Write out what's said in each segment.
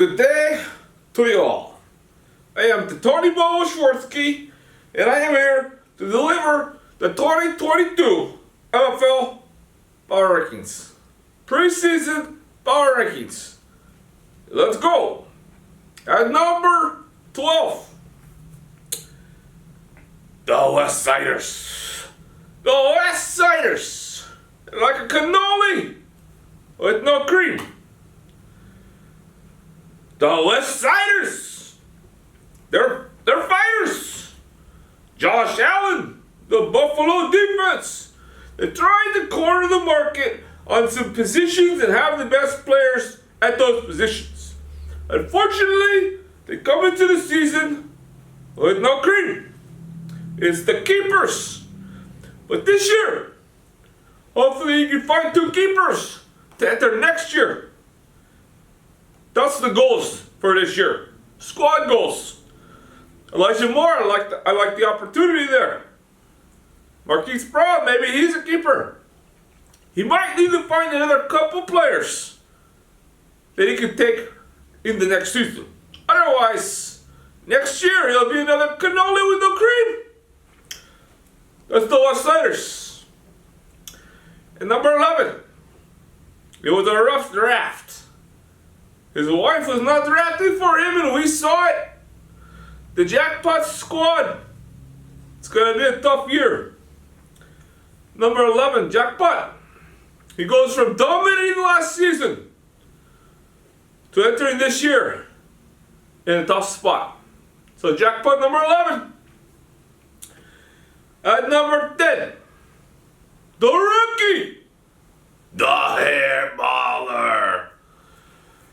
Good day to you all. I am the Tony Bobo Schwartzky, and I am here to deliver the 2022 MFL Power Rankings. Preseason Power Rankings. Let's go. At number 12, the West Siders. The West Siders. Like a cannoli with no cream. The West Siders. They're fighters. Josh Allen, the Buffalo defense. They tried to corner the market on some positions and have the best players at those positions. Unfortunately, they come into the season with no cream. It's the keepers. But this year, hopefully you can find two keepers to enter next year. That's the goals for this year. Squad goals. Elijah Moore, I like the opportunity there. Marquise Brown, maybe he's a keeper. He might need to find another couple players that he can take in the next season. Otherwise, next year he'll be another cannoli with no cream. That's the West Siders. And number 11, it was a rough draft. His wife was not drafting for him, and we saw it. The Jackpot squad. It's going to be a tough year. Number 11, Jackpot. He goes from dominating last season to entering this year in a tough spot. So Jackpot number 11. At number 10, the rookie, the hairballer.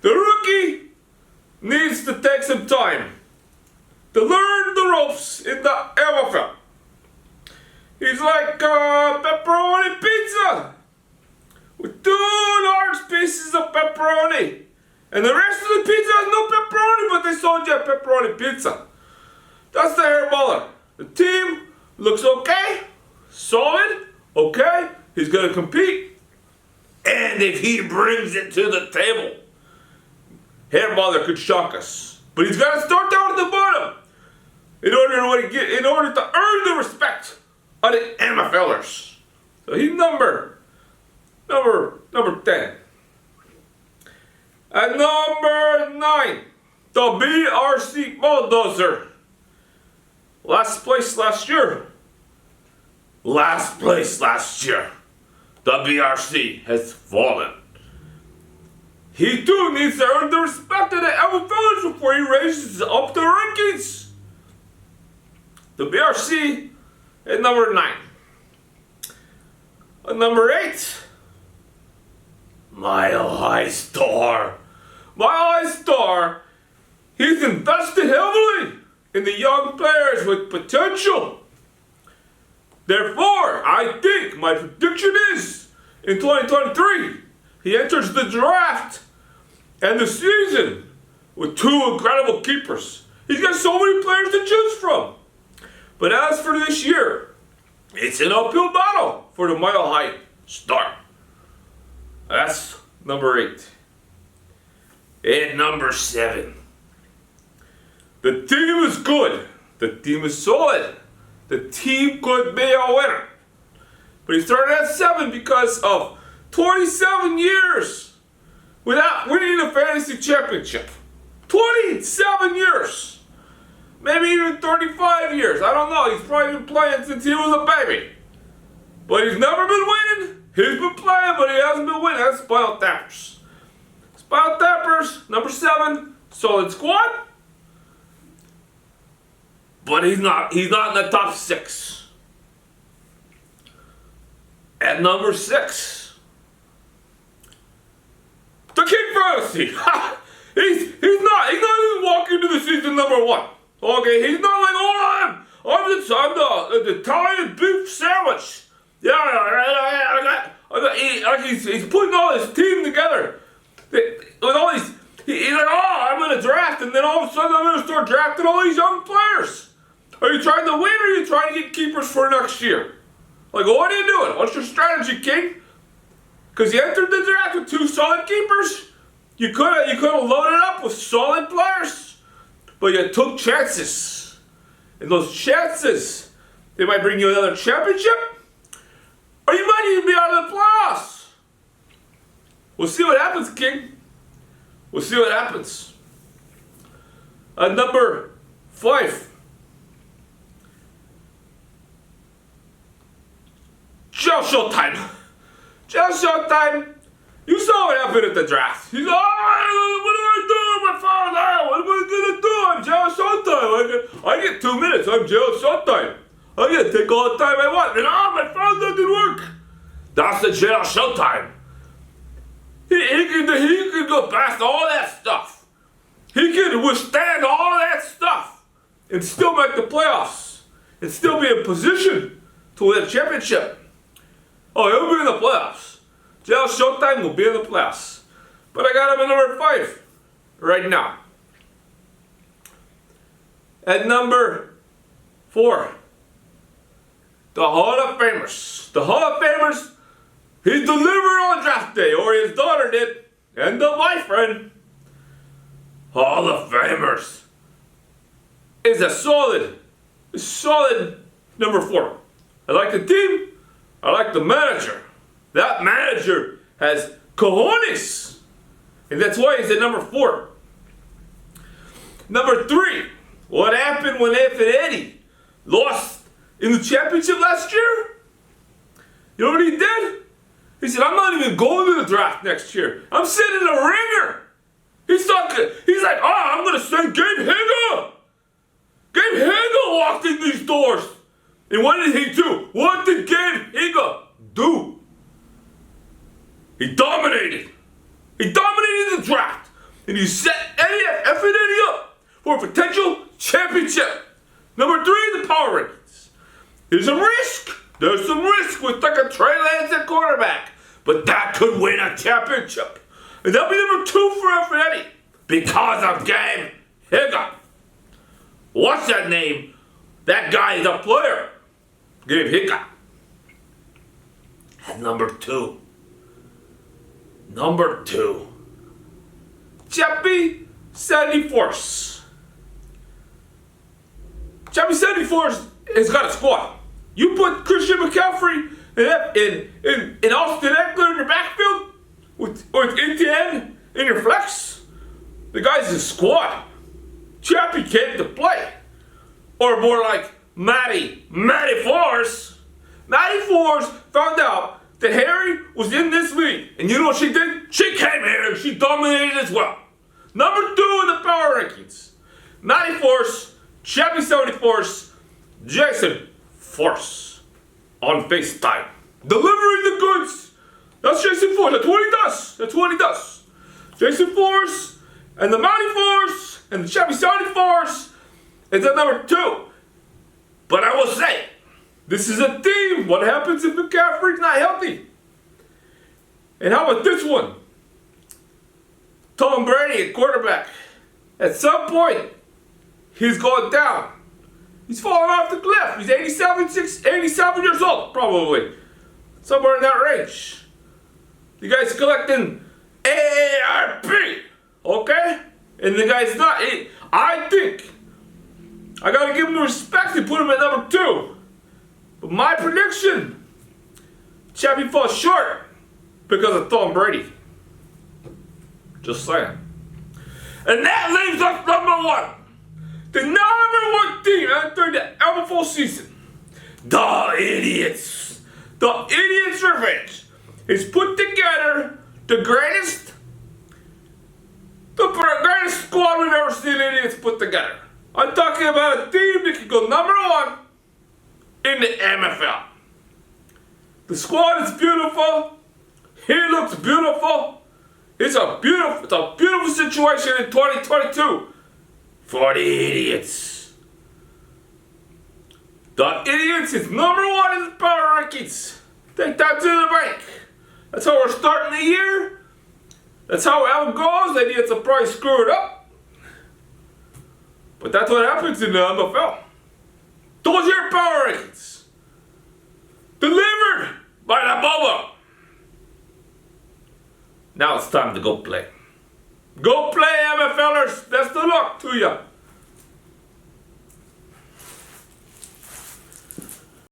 The rookie needs to take some time to learn the ropes in the MFL. He's like pepperoni pizza with 2 large pieces of pepperoni. And the rest of the pizza has no pepperoni, but they sold you a pepperoni pizza. That's the hairballer. The team looks okay, solid, okay. He's going to compete. And if he brings it to the table, hairballer could shock us. But he's got to start down at the bottom in order to earn the respect of the MFLers. So he's number 10. At number 9, the BRC Bulldozer. Last place last year. The BRC has fallen. He too needs to earn the respect of the MFLers before he raises up the rankings. The BRC at number 9. At number 8, Mile High Star. Mile High Star, he's invested heavily in the young players with potential. Therefore, I think my prediction is in 2023, he enters the draft and the season with 2 incredible keepers. He's got so many players to choose from. But as for this year, it's an uphill battle for the Mile High Star. That's number 8. And number 7. The team is good. The team is solid. The team could be a winner. But he started at 7 because of 27 years without winning a fantasy championship. 27 years. Maybe even 35 years. I don't know. He's probably been playing since he was a baby. But he's never been winning. He's been playing, but he hasn't been winning. That's Spoiled Tappers. Spoiled Tappers, number 7, solid squad. But he's not in the top 6. At number 6, the King Fantasy. he's not even walking into the season number 1. Okay, he's not like, oh, I'm the Italian beef sandwich. He's putting all his team together. With all these, he's like, oh, I'm going to draft, and then all of a sudden I'm going to start drafting all these young players. Are you trying to win, or are you trying to get keepers for next year? Like, what are you doing? What's your strategy, King? Because you entered the draft with 2 solid keepers, You could have loaded up with solid players, but you took chances. And those chances, they might bring you another championship, or you might even be out of the playoffs. We'll see what happens, King. We'll see what happens. At number 5, Jail Showtime. Jail Showtime. You saw what happened at the draft. He's like, oh, what do I do? My father, what am I gonna do? I'm Jail Showtime. I get 2 minutes. I'm Jail Showtime. I get to take all the time I want. And my phone doesn't work. That's the Jail Showtime. He can go past all that stuff. He can withstand all that stuff and still make the playoffs and still be in position to win a championship. Oh, he'll be in the playoffs. Jail Showtime will be in the playoffs. But I got him at number 5 right now. At number 4, the Hall of Famers. The Hall of Famers, he delivered on draft day, or his daughter did, and the boyfriend. Hall of Famers is a solid number 4. I like the team. I like the manager. That manager has cojones. And that's why he's at number 4. Number 3. What happened when F and Eddie lost in the championship last year? You know what he did? He said, I'm not even going to the draft next year. I'm sitting in a ringer. He's like, I'm going to send Gabe Higa. Gabe Higa walked in these doors. And what did he do? What did Gabe Higa do? He dominated. He dominated the draft. And he set F and Eddie up for a potential championship. Number 3, the power rankings. There's some risk. There's some risk with like a Trey Lance at quarterback. But that could win a championship. And that'll be number 2 for F and Eddie. Because of Gabe Higa. What's that name? That guy is a player. Gabe Higa. And number 2. Number 2. Chappie 74th. Chappie 74th has got a squad. You put Christian McCaffrey and Austin Eckler in your backfield with Etienne in your flex. The guy's a squad. Chappie came to play. Or more like Matty Force. Matty Force found out that Harry was in this league. And you know what she did? She came here and she dominated as well. Number 2 in the power rankings. Matty Force, Chappie 74th, Jason Force on FaceTime. Delivering the goods. That's Jason Force. That's what he does. That's what he does. Jason Force and the Matty Force and the Chappie 74th is at number 2. But I will say, this is a team. What happens if McCaffrey's not healthy? And how about this one? Tom Brady at quarterback. At some point, he's going down. He's falling off the cliff. He's 87 years old, probably. Somewhere in that range. The guy's collecting AARP. Okay? And the guy's not. I think I gotta give him the respect and put him at number 2. But my prediction, Chappie falls short because of Tom Brady. Just saying. And that leaves us number 1. The number 1 team entering the MFL season. The Idiots. The Idiots Revenge is put together the greatest squad we've ever seen Idiots put together. I'm talking about a team that can go number 1 in the MFL. The squad is beautiful. He looks beautiful. It's a beautiful situation in 2022 for the Idiots. The Idiots is number 1 in the power rankings. Take that to the bank. That's how we're starting the year. That's how it goes. The Idiots will probably screw it up. But that's what happens in the MFL. Those are your power rankings. Delivered by the Bobo. Now it's time to go play. Go play, MFLers. Best of luck to you.